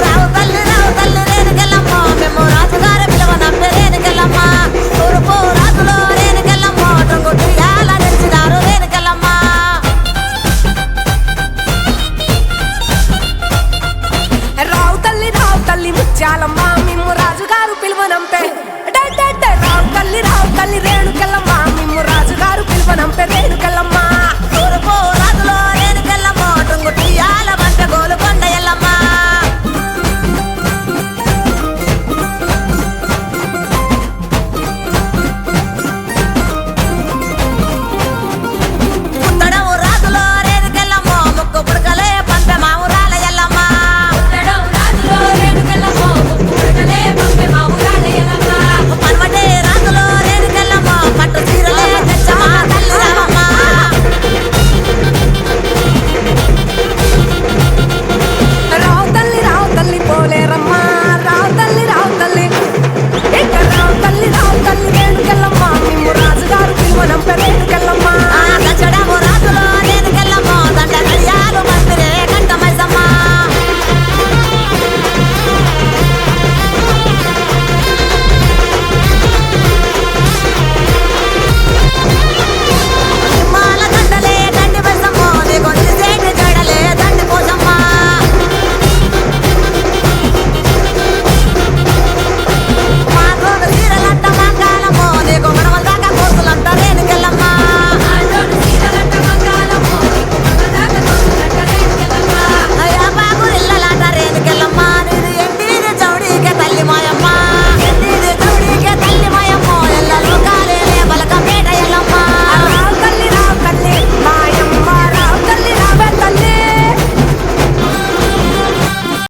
రావు తల్లి రేణుకెళ్ళమ్మ మేము రాజుగారి పిలవనంటే రేణుకెళ్ళమ్మ తూర్పు రాజులో రేణుకెళ్ళమ్మ టొంగుటు ఎలా నిలిచినారు రేణుకెళ్ళమ్మ రావు తల్లి ముత్యాలమ్మ మేము రాజుగారు పిలువనంపే రావు తల్లి రేణుకెళ్ళమ్మ